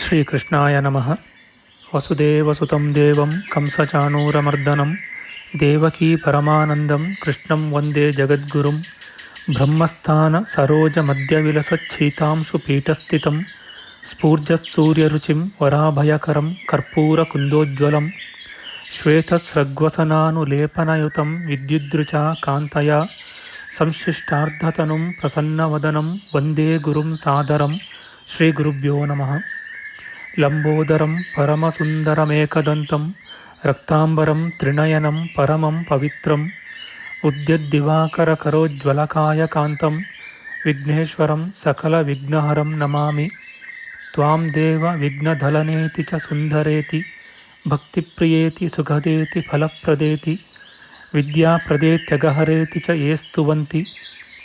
ಶ್ರೀಕೃಷ್ಣಾಯ ನಮಃ. ವಸುದೇವಸುತಂ ದೇವಂ ಕಂಸಚಾಣೂರಮರ್ದನಂ ದೇವಕೀ ಪರಮಾನಂದಂ ಕೃಷ್ಣಂ ವಂದೇ ಜಗದ್ಗುರುಂ. ಬ್ರಹ್ಮಸ್ಥಾನ ಸರೋಜ ಮಧ್ಯವಿಲಸಚ್ಛೀತಾಂಶು ಪೀಠಸ್ಥಿತಂ ಸ್ಫೂರ್ಜತ್ಸೂರ್ಯರುಚಿಂ ವರಾಭಯಕರಂ ಕರ್ಪೂರಕುಂದೋಜ್ವಲಂ ಶ್ವೇತಸ್ರಗ್ವಸನಾನುಲೇಪನಯುತಂ ವಿದ್ಯುದ್ರುಚಾ ಕಾಂತಯಾ ಸಂಶ್ಲಿಷ್ಟಾರ್ಧತನುಂ ಪ್ರಸನ್ನವದನಂ ವಂದೇ ಗುರುಂ ಸಾದರಂ. ಶ್ರೀಗುರುಭ್ಯೋ ನಮಃ. ಲಂಬೋದರಂ ಪರಮಸುಂದರಮೇಕದಂತಂ ರಕ್ತಾಂಬರಂ ತ್ರಿನಯನಂ ಪರಮಂ ಪವಿತ್ರಂ ಉದ್ಯದ್ದಿವಾಕರಕರೋಜ್ವಲಕಾಯಕಾಂತಂ ವಿಘ್ನೇಶ್ವರಂ ಸಕಲವಿಘ್ನಹರಂ ನಮಾಮಿ. ತ್ವಾಂ ದೇವ ವಿಘ್ನಧಲನೇತಿ ಚ ಸುಂದರೇತಿ ಭಕ್ತಿಪ್ರಿಯೇತಿ ಸುಖದೇತಿ ಫಲಪ್ರದೇತಿ ವಿದ್ಯಾಪ್ರದೇತ್ಯಗಹರೇತಿ ಚ ಯೇ ಸ್ತುವಂತಿ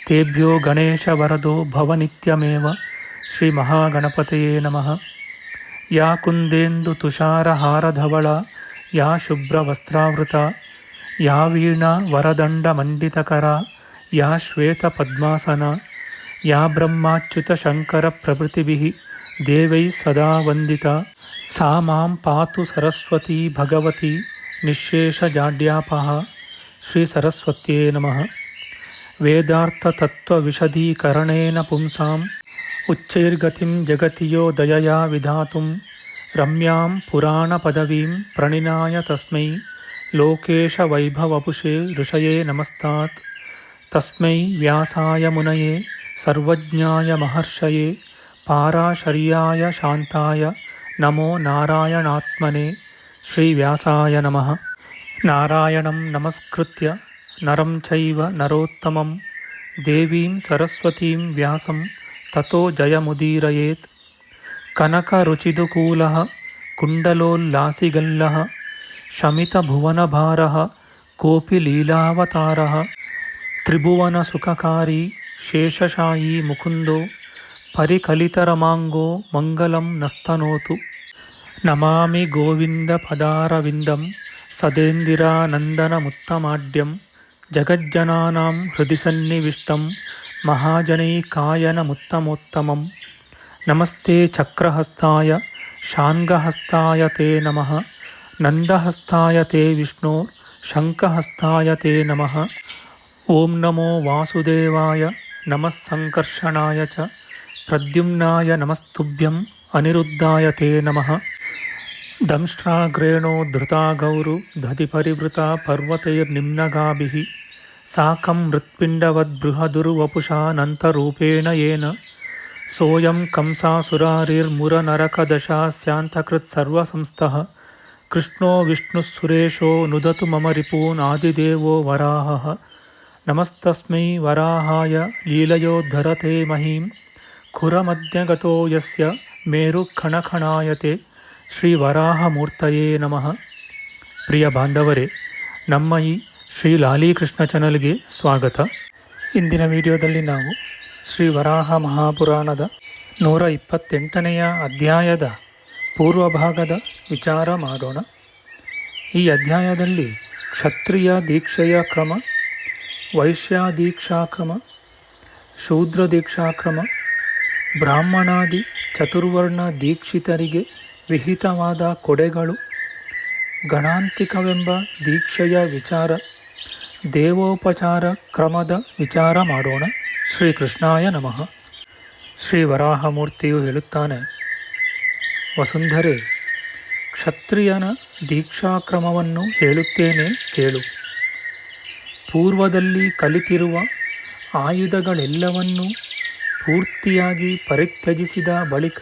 ತೇಭ್ಯೋ ಗಣೇಶವರದೋ ಭವನಿತ್ಯಮೇವ. ಶ್ರೀಮಹಾಗಣಪತಯೇ ನಮಃ. ಯಾ ಕುಂದೇಂದು ತುಷಾರಹಾರಧವಳ ಯಾ ಶುಭ್ರವಸ್ತ್ರಾವೃತ ಯಾ ವೀಣಾ ವರದಂಡಮಂಡಿತಕರ ಯಾ ಶ್ವೇತಪದ್ಮಾಸನ ಯಾ ಬ್ರಹ್ಮಾಚ್ಯುತಶಂಕರಪ್ರಭೃತಿಭಿಃ ದೇವೈಃ ಸದಾ ವಂದಿತಾ ಸಾ ಮಾಂ ಪಾತು ಸರಸ್ವತೀ ಭಗವತಿ ನಿಶ್ಶೇಷಜಾಡ್ಯಾಪಃ. ಶ್ರೀ ಸರಸ್ವತ್ಯೇ ನಮಃ. ವೇದಾರ್ಥತತ್ವವಿಶದೀಕರಣೇನ ಪುಂಸಾಂ ಉಚ್ಚೈರ್ಗತಿಂ ಜಗತಿ ಯೋ ದಯಯಾ ವಿಧಾತುಂ ರಮ್ಯಾಂ ಪುರಾಣಪದವೀಂ ಪ್ರಣಿನಾಯ ತಸ್ಮೈ ಲೋಕೇಶವೈಭವಪುಷೇ ಋಷಯೇ ನಮಸ್ತಾತ್. ತಸ್ಮೈ ವ್ಯಾಸಾಯ ಮುನಯೇ ಸರ್ವಜ್ಞಾಯ ಮಹರ್ಷಯೇ ಪಾರಾಶರ್ಯಾಯ ಶಾಂತಾಯ ನಮೋ ನಾರಾಯಣಾತ್ಮನೇ. ಶ್ರೀವ್ಯಾಸಾಯ ನಮಃ. ನಾರಾಯಣಂ ನಮಸ್ಕೃತ್ಯ ನರಂ ಚೈವ ನರೋತ್ತಮಂ ದೇವೀಂ ಸರಸ್ವತೀಂ ವ್ಯಾಸಂ ತತೋ ಜಯಮುದೀರಯೇತ್. ಕನಕರುಚಿದುಕೂಲಃ ಕುಂಡಲೋಲ್ಲಾಸಿಗಲ್ಲಃ ಶಮಿತಭುವನಭಾರಃ ಕೋಪಿ ಲೀಲಾವತಾರಃ ತ್ರಿಭುವನಸುಖಕಾರಿ ಶೇಷಶಾಯೀ ಮುಕುಂದೋ ಪರಿಕಲಿತರಮಾಂಗೋ ಮಂಗಲಂ ನಸ್ತನೋತು. ನಮಾಮಿ ಗೋವಿಂದಪದಾರವಿಂದಂ ಸದೇಂದಿರಾನಂದನಮುತ್ತಮಾಡ್ಯಂ ಜಗಜ್ಜನಾನಾಂ ಹೃದಿ ಸನ್ನಿವಿಷ್ಟಂ ಮಹಾಜನೈಕಾಯನಮುತ್ತಮೋತ್ತಮಂ. ನಮಸ್ತೆ ಚಕ್ರಹಸ್ತಾಯ ಶಾಂಗಹಸ್ತಾಯ ತೇ ನಮಃ. ನಂದಹಸ್ತಾಯ ತೇ ವಿಷ್ಣೋ ಶಂಖಹಸ್ತಾಯ ತೇ ನಮಃ. ಓಂ ನಮೋ ವಾಸುದೇವಾಯ ನಮಃ ಸಂಕರ್ಷಣಾಯ ಚ ಪ್ರದ್ಯುಮ್ನಾಯ ನಮಸ್ತುಭ್ಯಂ ಅನಿರುದ್ಧಾಯ ತೇ ನಮಃ. ದಂಷ್ಟ್ರಾಗ್ರೇಣೋ ಧೃತಾ ಗೌರು ದಧಿಪರಿವೃತಾ ಪರ್ವತೈರ್ನಿಮ್ನಗಾಭಿಃ ಸಾಕಂ ಮೃತ್ಪಿಂಡವದ್ಬೃಹದುರ್ವಪುಷಾನಂತರೂಪೇಣ ಯೇನ ಸೋಯಂ ಕಂಸಾಸುರಾರಿರ್ಮುರನರಕದಶಾಸ್ಯಾಂತಕೃತ್ಸರ್ವಸಂಸ್ಥಃ ಕೃಷ್ಣೋ ವಿಷ್ಣುಃಸುರೇಶೋ ನುದತು ಮಮ ರಿಪೂನ್ ಆದಿದೇವೋ ವರಾಹಃ. ನಮಸ್ತಸ್ಮೈ ವರಾಹಾಯ ಲೀಲಯೋದ್ಧರತೆ ಮಹೀಂ ಖುರಮಧ್ಯಗತೋ ಯಸ್ಯ ಮೇರುಖಣಖಣಾಯತೆ. ಶ್ರೀ ವರಾಹಮೂರ್ತಯೇ ನಮಃ. ಪ್ರಿಯ ಬಾಂಧವರೇ, ನಮ್ಮ ಈ ಶ್ರೀ ಲಾಲೀಕೃಷ್ಣ ಚಾನಲ್ಗೆ ಸ್ವಾಗತ. ಇಂದಿನ ವಿಡಿಯೋದಲ್ಲಿ ನಾವು ಶ್ರೀ ವರಾಹ ಮಹಾಪುರಾಣದ 128ನೆಯ ಅಧ್ಯಾಯದ ಪೂರ್ವಭಾಗದ ವಿಚಾರ ಮಾಡೋಣ. ಈ ಅಧ್ಯಾಯದಲ್ಲಿ ಕ್ಷತ್ರಿಯ ದೀಕ್ಷೆಯ ಕ್ರಮ, ವೈಶ್ಯ ದೀಕ್ಷಾಕ್ರಮ, ಶೂದ್ರ ದೀಕ್ಷಾಕ್ರಮ, ಬ್ರಾಹ್ಮಣಾದಿ ಚತುರ್ವರ್ಣ ದೀಕ್ಷಿತರಿಗೆ ವಿಹಿತವಾದ ಕೊಡೆಗಳು, ಗಣಾಂತಿಕವೆಂಬ ದೀಕ್ಷೆಯ ವಿಚಾರ, ದೇವೋಪಚಾರ ಕ್ರಮದ ವಿಚಾರ ಮಾಡೋಣ. ಶ್ರೀಕೃಷ್ಣಾಯ ನಮಃ. ಶ್ರೀ ವರಾಹಮೂರ್ತಿಯು ಹೇಳುತ್ತಾನೆ, ವಸುಂಧರೆ, ಕ್ಷತ್ರಿಯನ ದೀಕ್ಷಾಕ್ರಮವನ್ನು ಹೇಳುತ್ತೇನೆ ಕೇಳು. ಪೂರ್ವದಲ್ಲಿ ಕಲಿತಿರುವ ಆಯುಧಗಳೆಲ್ಲವನ್ನೂ ಪೂರ್ತಿಯಾಗಿ ಪರಿತ್ಯಜಿಸಿದ ಬಳಿಕ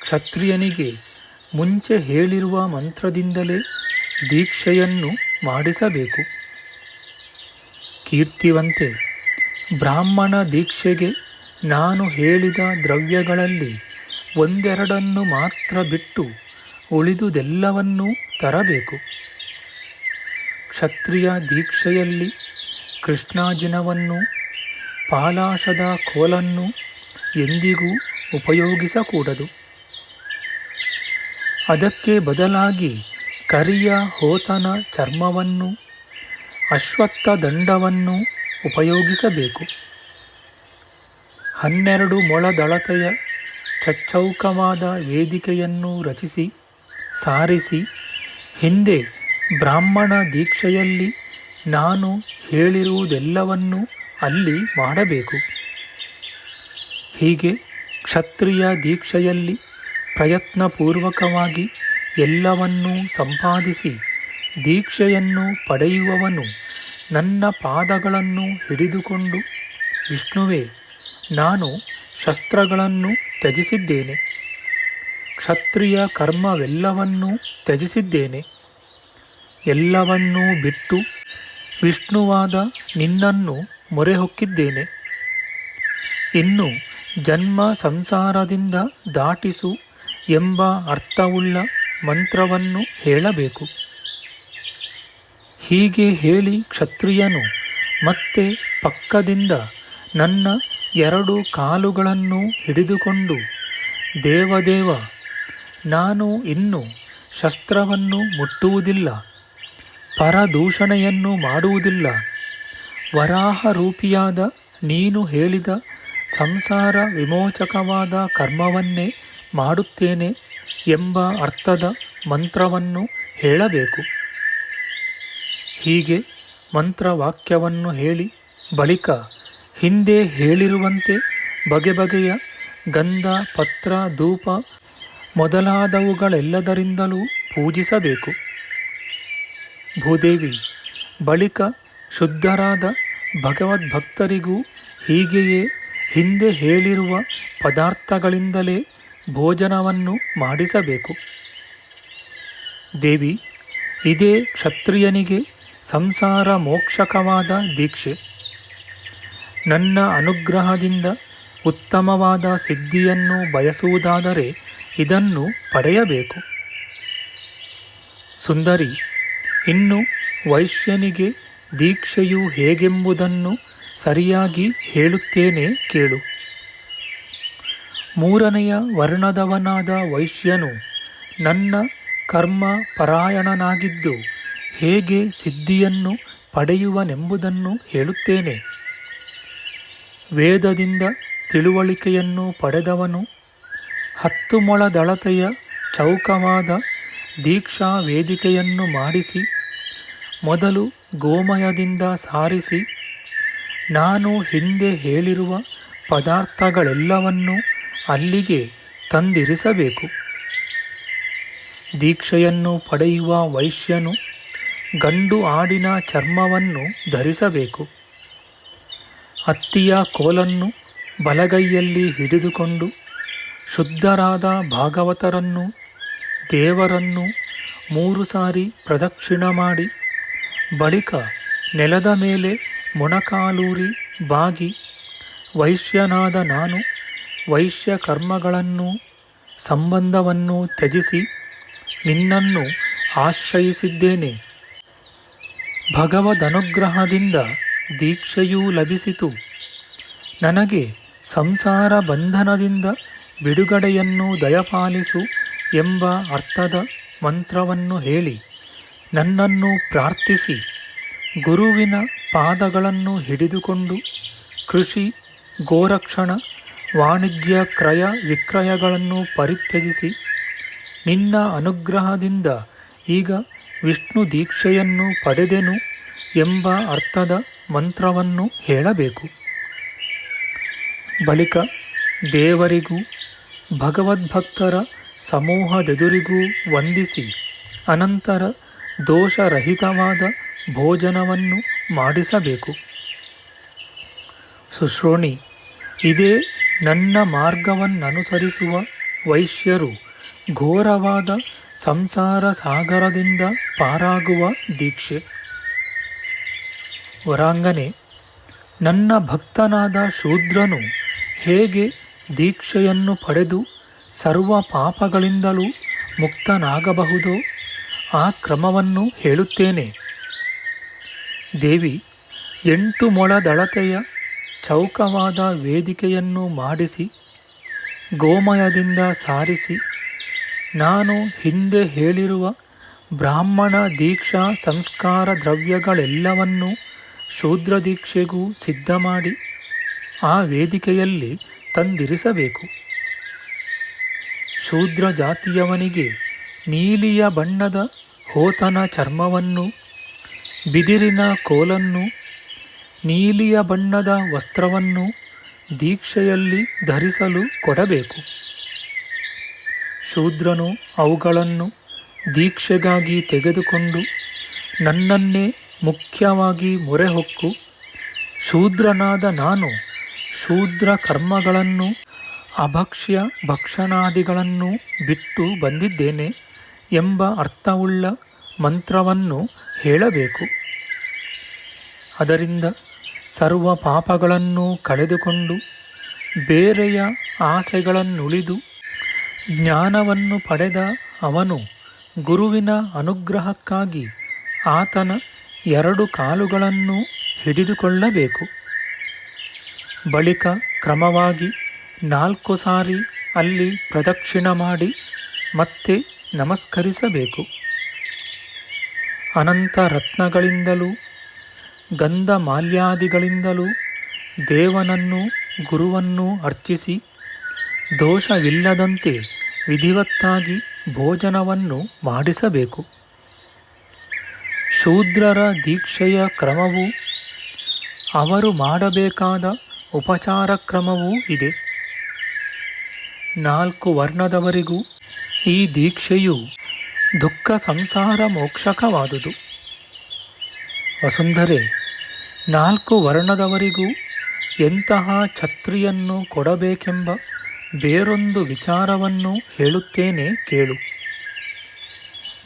ಕ್ಷತ್ರಿಯನಿಗೆ ಮುಂಚೆ ಹೇಳಿರುವ ಮಂತ್ರದಿಂದಲೇ ದೀಕ್ಷೆಯನ್ನು ಮಾಡಿಸಬೇಕು. ಕೀರ್ತಿವಂತೆ, ಬ್ರಾಹ್ಮಣ ದೀಕ್ಷೆಗೆ ನಾನು ಹೇಳಿದ ದ್ರವ್ಯಗಳಲ್ಲಿ ಒಂದೆರಡನ್ನು ಮಾತ್ರ ಬಿಟ್ಟು ಉಳಿದುದೆಲ್ಲವನ್ನೂ ತರಬೇಕು. ಕ್ಷತ್ರಿಯ ದೀಕ್ಷೆಯಲ್ಲಿ ಕೃಷ್ಣಾಜಿನವನ್ನು, ಪಾಲಾಶದ ಕೋಲನ್ನು ಎಂದಿಗೂ ಉಪಯೋಗಿಸಕೂಡದು. ಅದಕ್ಕೆ ಬದಲಾಗಿ ಕರಿಯ ಹೋತನ ಚರ್ಮವನ್ನು, ಅಶ್ವತ್ಥ ದಂಡವನ್ನು ಉಪಯೋಗಿಸಬೇಕು. 12 ಮೊಳದಳತೆಯ ಚಚ್ಚೌಕವಾದ ವೇದಿಕೆಯನ್ನು ರಚಿಸಿ ಸಾರಿಸಿ ಹಿಂದೆ ಬ್ರಾಹ್ಮಣ ದೀಕ್ಷೆಯಲ್ಲಿ ನಾನು ಹೇಳಿರುವುದೆಲ್ಲವನ್ನೂ ಅಲ್ಲಿ ಮಾಡಬೇಕು. ಹೀಗೆ ಕ್ಷತ್ರಿಯ ದೀಕ್ಷೆಯಲ್ಲಿ ಪ್ರಯತ್ನಪೂರ್ವಕವಾಗಿ ಎಲ್ಲವನ್ನೂ ಸಂಪಾದಿಸಿ ದೀಕ್ಷೆಯನ್ನು ಪಡೆಯುವವನು ನನ್ನ ಪಾದಗಳನ್ನು ಹಿಡಿದುಕೊಂಡು, ವಿಷ್ಣುವೇ, ನಾನು ಶಸ್ತ್ರಗಳನ್ನು ತ್ಯಜಿಸಿದ್ದೇನೆ, ಕ್ಷತ್ರಿಯ ಕರ್ಮವೆಲ್ಲವನ್ನೂ ತ್ಯಜಿಸಿದ್ದೇನೆ, ಎಲ್ಲವನ್ನೂ ಬಿಟ್ಟು ವಿಷ್ಣುವಾದ ನಿನ್ನನ್ನು ಮೊರೆಹೊಕ್ಕಿದ್ದೇನೆ. ಇನ್ನು ಜನ್ಮ ಸಂಸಾರದಿಂದ ದಾಟಿಸು ಎಂಬ ಅರ್ಥವುಳ್ಳ ಮಂತ್ರವನ್ನು ಹೇಳಬೇಕು. ಹೀಗೆ ಹೇಳಿ ಕ್ಷತ್ರಿಯನು ಮತ್ತೆ ಪಕ್ಕದಿಂದ ನನ್ನ 2 ಕಾಲುಗಳನ್ನು ಹಿಡಿದುಕೊಂಡು, ದೇವದೇವ, ನಾನು ಇನ್ನು ಶಸ್ತ್ರವನ್ನು ಮುಟ್ಟುವುದಿಲ್ಲ, ಪರದೂಷಣೆಯನ್ನು ಮಾಡುವುದಿಲ್ಲ, ವರಾಹ ರೂಪಿಯಾದ ನೀನು ಹೇಳಿದ ಸಂಸಾರ ವಿಮೋಚಕವಾದ ಕರ್ಮವನ್ನೇ ಮಾಡುತ್ತೇನೆ ಎಂಬ ಅರ್ಥದ ಮಂತ್ರವನ್ನು ಹೇಳಬೇಕು. ಹೀಗೆ ಮಂತ್ರವಾಕ್ಯವನ್ನು ಹೇಳಿ ಬಳಿಕ ಹಿಂದೆ ಹೇಳಿರುವಂತೆ ಬಗೆ ಬಗೆಯ ಗಂಧ, ಪತ್ರ, ಧೂಪ ಮೊದಲಾದವುಗಳೆಲ್ಲದರಿಂದಲೂ ಪೂಜಿಸಬೇಕು. ಭೂದೇವಿ, ಬಳಿಕ ಶುದ್ಧರಾದ ಭಗವದ್ಭಕ್ತರಿಗೂ ಹೀಗೆಯೇ ಹಿಂದೆ ಹೇಳಿರುವ ಪದಾರ್ಥಗಳಿಂದಲೇ ಭೋಜನವನ್ನು ಮಾಡಿಸಬೇಕು. ದೇವಿ, ಇದೇ ಕ್ಷತ್ರಿಯನಿಗೆ ಸಂಸಾರ ಮೋಕ್ಷಕವಾದ ದೀಕ್ಷೆ. ನನ್ನ ಅನುಗ್ರಹದಿಂದ ಉತ್ತಮವಾದ ಸಿದ್ಧಿಯನ್ನು ಬಯಸುವುದಾದರೆ ಇದನ್ನು ಪಡೆಯಬೇಕು. ಸುಂದರಿ, ಇನ್ನು ವೈಶ್ಯನಿಗೆ ದೀಕ್ಷೆಯು ಹೇಗೆಂಬುದನ್ನು ಸರಿಯಾಗಿ ಹೇಳುತ್ತೇನೆ ಕೇಳು. 3ನೆಯ ವರ್ಣದವನಾದ ವೈಶ್ಯನು ನನ್ನ ಕರ್ಮ ಪರಾಯಣನಾಗಿದ್ದು ಹೇಗೆ ಸಿದ್ಧಿಯನ್ನು ಪಡೆಯುವನೆಂಬುದನ್ನು ಹೇಳುತ್ತೇನೆ. ವೇದದಿಂದ ತಿಳುವಳಿಕೆಯನ್ನು ಪಡೆದವನು 10 ಮೊಳದಳತೆಯ ಚೌಕವಾದ ದೀಕ್ಷಾ ವೇದಿಕೆಯನ್ನು ಮಾಡಿಸಿ ಮೊದಲು ಗೋಮಯದಿಂದ ಸಾರಿಸಿ ನಾನು ಹಿಂದೆ ಹೇಳಿರುವ ಪದಾರ್ಥಗಳೆಲ್ಲವನ್ನೂ ಅಲ್ಲಿಗೆ ತಂದಿರಿಸಬೇಕು. ದೀಕ್ಷೆಯನ್ನು ಪಡೆಯುವ ವೈಶ್ಯನು ಗಂಡು ಆಡಿನ ಚರ್ಮವನ್ನು ಧರಿಸಬೇಕು. ಹತ್ತಿಯ ಕೋಲನ್ನು ಬಲಗೈಯಲ್ಲಿ ಹಿಡಿದುಕೊಂಡು ಶುದ್ಧರಾದ ಭಾಗವತರನ್ನು, ದೇವರನ್ನು 3 ಸಾರಿ ಪ್ರದಕ್ಷಿಣ ಮಾಡಿ ಬಳಿಕ ನೆಲದ ಮೇಲೆ ಮೊಣಕಾಲೂರಿ ಬಾಗಿ, ವೈಶ್ಯನಾದ ನಾನು ವೈಶ್ಯ ಕರ್ಮಗಳನ್ನು ಸಂಬಂಧವನ್ನು ತ್ಯಜಿಸಿ ನಿನ್ನನ್ನು ಆಶ್ರಯಿಸಿದ್ದೇನೆ. ಭಗವದನುಗ್ರಹದಿಂದ ದೀಕ್ಷೆಯೂ ಲಭಿಸಿತು. ನನಗೆ ಸಂಸಾರ ಬಂಧನದಿಂದ ಬಿಡುಗಡೆಯನ್ನು ದಯಪಾಲಿಸು ಎಂಬ ಅರ್ಥದ ಮಂತ್ರವನ್ನು ಹೇಳಿ ನನ್ನನ್ನು ಪ್ರಾರ್ಥಿಸಿ ಗುರುವಿನ ಪಾದಗಳನ್ನು ಹಿಡಿದುಕೊಂಡು ಕೃಷಿ, ಗೋರಕ್ಷಣ, ವಾಣಿಜ್ಯ ಕ್ರಯ ವಿಕ್ರಯಗಳನ್ನು ಪರಿತ್ಯಜಿಸಿ ನಿನ್ನ ಅನುಗ್ರಹದಿಂದ ಈಗ ವಿಷ್ಣು ದೀಕ್ಷೆಯನ್ನು ಪಡೆದೆನು ಎಂಬ ಅರ್ಥದ ಮಂತ್ರವನ್ನು ಹೇಳಬೇಕು. ಬಳಿಕ ದೇವರಿಗೂ ಭಗವದ್ಭಕ್ತರ ಸಮೂಹದೆದುರಿಗೂ ವಂದಿಸಿ ಅನಂತರ ದೋಷರಹಿತವಾದ ಭೋಜನವನ್ನು ಮಾಡಿಸಬೇಕು. ಸುಶ್ರೋಣಿ, ಇದೇ ನನ್ನ ಮಾರ್ಗವನ್ನನುಸರಿಸುವ ವೈಶ್ಯರು ಘೋರವಾದ ಸಂಸಾರ ಸಾಗರದಿಂದ ಪಾರಾಗುವ ದೀಕ್ಷೆ. ವರಾಂಗನೆ, ನನ್ನ ಭಕ್ತನಾದ ಶೂದ್ರನು ಹೇಗೆ ದೀಕ್ಷೆಯನ್ನು ಪಡೆದು ಸರ್ವ ಪಾಪಗಳಿಂದಲೂ ಮುಕ್ತನಾಗಬಹುದೋ ಆ ಕ್ರಮವನ್ನು ಹೇಳುತ್ತೇನೆ. ದೇವಿ, 8 ಮೊಳದಳತೆಯ ಚೌಕವಾದ ವೇದಿಕೆಯನ್ನು ಮಾಡಿಸಿ ಗೋಮಯದಿಂದ ಸಾರಿಸಿ ನಾನು ಹಿಂದೆ ಹೇಳಿರುವ ಬ್ರಾಹ್ಮಣ ದೀಕ್ಷಾ ಸಂಸ್ಕಾರ ದ್ರವ್ಯಗಳೆಲ್ಲವನ್ನೂ ಶೂದ್ರ ದೀಕ್ಷೆಗೂ ಸಿದ್ಧ ಮಾಡಿ ಆ ವೇದಿಕೆಯಲ್ಲಿ ತಂದಿರಿಸಬೇಕು. ಶೂದ್ರ ಜಾತಿಯವನಿಗೆ ನೀಲಿಯ ಬಣ್ಣದ ಹೋತನ ಚರ್ಮವನ್ನು, ಬಿದಿರಿನ ಕೋಲನ್ನು, ನೀಲಿಯ ಬಣ್ಣದ ವಸ್ತ್ರವನ್ನು ದೀಕ್ಷೆಯಲ್ಲಿ ಧರಿಸಲು ಕೊಡಬೇಕು. ಶೂದ್ರನು ಅವುಗಳನ್ನು ದೀಕ್ಷೆಗಾಗಿ ತೆಗೆದುಕೊಂಡು ನನ್ನನ್ನೇ ಮುಖ್ಯವಾಗಿ ಮೊರೆಹೊಕ್ಕು, ಶೂದ್ರನಾದ ನಾನು ಶೂದ್ರ ಕರ್ಮಗಳನ್ನು ಅಭಕ್ಷ್ಯ ಭಕ್ಷಣಾದಿಗಳನ್ನು ಬಿಟ್ಟು ಬಂದಿದ್ದೇನೆ ಎಂಬ ಅರ್ಥವುಳ್ಳ ಮಂತ್ರವನ್ನು ಹೇಳಬೇಕು. ಅದರಿಂದ ಸರ್ವ ಪಾಪಗಳನ್ನು ಕಳೆದುಕೊಂಡು ಬೇರೆಯ ಆಸೆಗಳನ್ನುಳಿದು ಜ್ಞಾನವನ್ನು ಪಡೆದ ಅವನು ಗುರುವಿನ ಅನುಗ್ರಹಕ್ಕಾಗಿ ಆತನ 2 ಕಾಲುಗಳನ್ನು ಹಿಡಿದುಕೊಳ್ಳಬೇಕು. ಬಳಿಕ ಕ್ರಮವಾಗಿ 4 ಸಾರಿ ಅಲ್ಲಿ ಪ್ರದಕ್ಷಿಣ ಮಾಡಿ ಮತ್ತೆ ನಮಸ್ಕರಿಸಬೇಕು. ಅನಂತ ರತ್ನಗಳಿಂದಲೂ ಗಂಧ ಮಾಲ್ಯಾದಿಗಳಿಂದಲೂ ದೇವನನ್ನು ಗುರುವನ್ನು ಅರ್ಚಿಸಿ ದೋಷವಿಲ್ಲದಂತೆ ವಿಧಿವತ್ತಾಗಿ ಭೋಜನವನ್ನು ಮಾಡಿಸಬೇಕು. ಶೂದ್ರರ ದೀಕ್ಷೆಯ ಕ್ರಮವೂ ಅವರು ಮಾಡಬೇಕಾದ ಉಪಚಾರ ಕ್ರಮವೂ ಇದೆ. 4 ವರ್ಣದವರಿಗೂ ಈ ದೀಕ್ಷೆಯು ದುಃಖ ಸಂಸಾರ ಮೋಕ್ಷಕವಾದುದು. ವಸುಂಧರೆ, 4 ವರ್ಣದವರಿಗೂ ಎಂತಹ ಛತ್ರಿಯನ್ನು ಕೊಡಬೇಕೆಂಬ ಬೇರೊಂದು ವಿಚಾರವನ್ನು ಹೇಳುತ್ತೇನೆ ಕೇಳು.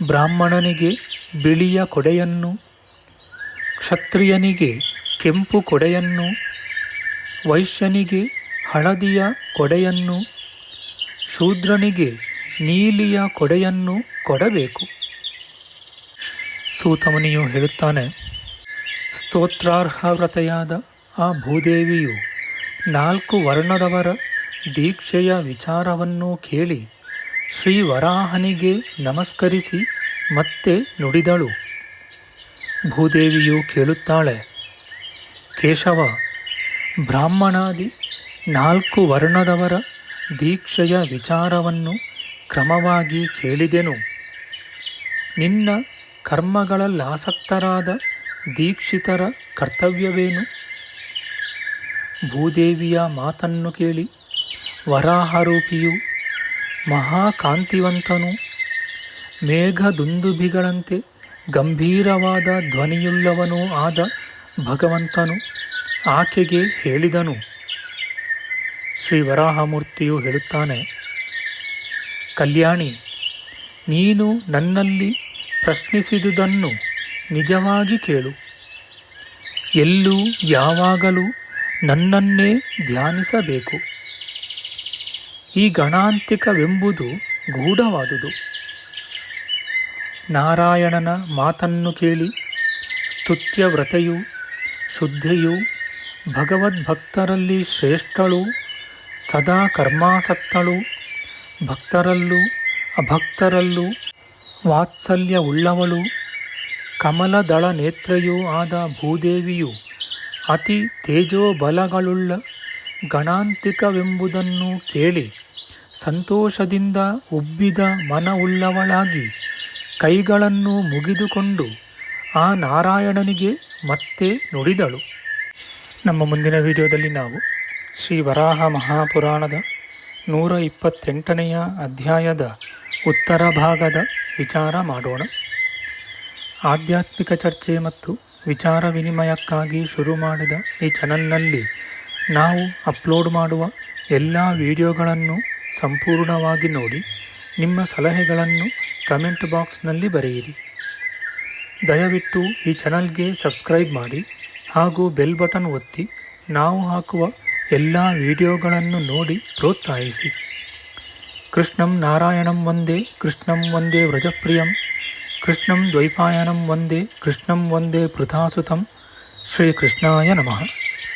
ಬ್ರಾಹ್ಮಣನಿಗೆ ಬಿಳಿಯ ಕೊಡೆಯನ್ನು, ಕ್ಷತ್ರಿಯನಿಗೆ ಕೆಂಪು ಕೊಡೆಯನ್ನು, ವೈಶ್ಯನಿಗೆ ಹಳದಿಯ ಕೊಡೆಯನ್ನು, ಶೂದ್ರನಿಗೆ ನೀಲಿಯ ಕೊಡೆಯನ್ನು ಕೊಡಬೇಕು. ಸೂತಮುನಿಯು ಹೇಳುತ್ತಾನೆ, ಸ್ತೋತ್ರಾರ್ಹ ವ್ರತೆಯಾದ ಆ ಭೂದೇವಿಯು 4 ವರ್ಣದವರ ದೀಕ್ಷೆಯ ವಿಚಾರವನ್ನು ಕೇಳಿ ಶ್ರೀ ವರಾಹನಿಗೆ ನಮಸ್ಕರಿಸಿ ಮತ್ತೆ ನುಡಿದಳು. ಭೂದೇವಿಯು ಕೇಳುತ್ತಾಳೆ, ಕೇಶವ, ಬ್ರಾಹ್ಮಣಾದಿ 4 ವರ್ಣದವರ ದೀಕ್ಷೆಯ ವಿಚಾರವನ್ನು ಕ್ರಮವಾಗಿ ಕೇಳಿದೆನು. ನಿನ್ನ ಕರ್ಮಗಳಲ್ಲಾಸಕ್ತರಾದ ದೀಕ್ಷಿತರ ಕರ್ತವ್ಯವೇನು? ಭೂದೇವಿಯ ಮಾತನ್ನು ಕೇಳಿ ವರಾಹರೂಪಿಯು ಮಹಾಕಾಂತಿವಂತನು, ಮೇಘದುಂದುಭಿಗಳಂತೆ ಗಂಭೀರವಾದ ಧ್ವನಿಯುಳ್ಳವನೂ ಆದ ಭಗವಂತನು ಆಕೆಗೆ ಹೇಳಿದನು. ಶ್ರೀ ವರಾಹಮೂರ್ತಿಯು ಹೇಳುತ್ತಾನೆ, ಕಲ್ಯಾಣಿ, ನೀನು ನನ್ನಲ್ಲಿ ಪ್ರಶ್ನಿಸಿದುದನ್ನು ನಿಜವಾಗಿ ಕೇಳು. ಎಲ್ಲೂ ಯಾವಾಗಲೂ ನನ್ನನ್ನೇ ಧ್ಯಾನಿಸಬೇಕು. ಈ ಗಣಾಂತಿಕವೆಂಬುದು ಗೂಢವಾದುದು. ನಾರಾಯಣನ ಮಾತನ್ನು ಕೇಳಿ ಸ್ತುತ್ಯವ್ರತೆಯು ಶುದ್ಧಿಯು ಭಗವದ್ಭಕ್ತರಲ್ಲಿ ಶ್ರೇಷ್ಠಳು, ಸದಾ ಕರ್ಮಾಸಕ್ತಳು, ಭಕ್ತರಲ್ಲೂ ಅಭಕ್ತರಲ್ಲೂ ವಾತ್ಸಲ್ಯವುಳ್ಳವಳು, ಕಮಲದಳ ನೇತ್ರೆಯೂ ಆದ ಭೂದೇವಿಯು ಅತಿ ತೇಜೋಬಲಗಳುಳ್ಳ ಗಣಾಂತಿಕವೆಂಬುದನ್ನು ಕೇಳಿ ಸಂತೋಷದಿಂದ ಉಬ್ಬಿದ ಮನವುಳ್ಳವಳಾಗಿ ಕೈಗಳನ್ನು ಮುಗಿದುಕೊಂಡು ಆ ನಾರಾಯಣನಿಗೆ ಮತ್ತೆ ನುಡಿದಳು. ನಮ್ಮ ಮುಂದಿನ ವಿಡಿಯೋದಲ್ಲಿ ನಾವು ಶ್ರೀ ವರಾಹ ಮಹಾಪುರಾಣದ 128ನೆಯ ಅಧ್ಯಾಯದ ಉತ್ತರ ಭಾಗದ ವಿಚಾರ ಮಾಡೋಣ. ಆಧ್ಯಾತ್ಮಿಕ ಚರ್ಚೆ ಮತ್ತು ವಿಚಾರ ವಿನಿಮಯಕ್ಕಾಗಿ ಶುರು ಮಾಡಿದ ಈ ಚಾನಲ್ನಲ್ಲಿ ನಾವು ಅಪ್ಲೋಡ್ ಮಾಡುವ ಎಲ್ಲ ವಿಡಿಯೋಗಳನ್ನು ಸಂಪೂರ್ಣವಾಗಿ ನೋಡಿ ನಿಮ್ಮ ಸಲಹೆಗಳನ್ನು ಕಮೆಂಟ್ ಬಾಕ್ಸ್ನಲ್ಲಿ ಬರೆಯಿರಿ. ದಯವಿಟ್ಟು ಈ ಚಾನಲ್ಗೆ ಸಬ್ಸ್ಕ್ರೈಬ್ ಮಾಡಿ ಹಾಗೂ ಬೆಲ್ ಬಟನ್ ಒತ್ತಿ ನಾವು ಹಾಕುವ ಎಲ್ಲ ವಿಡಿಯೋಗಳನ್ನು ನೋಡಿ ಪ್ರೋತ್ಸಾಹಿಸಿ. ಕೃಷ್ಣಂ ನಾರಾಯಣಂ ವಂದೇ ಕೃಷ್ಣಂ ವಂದೇ ವ್ರಜಪ್ರಿಯಂ ಕೃಷ್ಣಂ ದ್ವೈಪಾಯನಂ ವಂದೇ ಕೃಷ್ಣಂ ವಂದೇ ಪೃಥಾಸುತಂ. ಶ್ರೀಕೃಷ್ಣಾಯ ನಮಃ.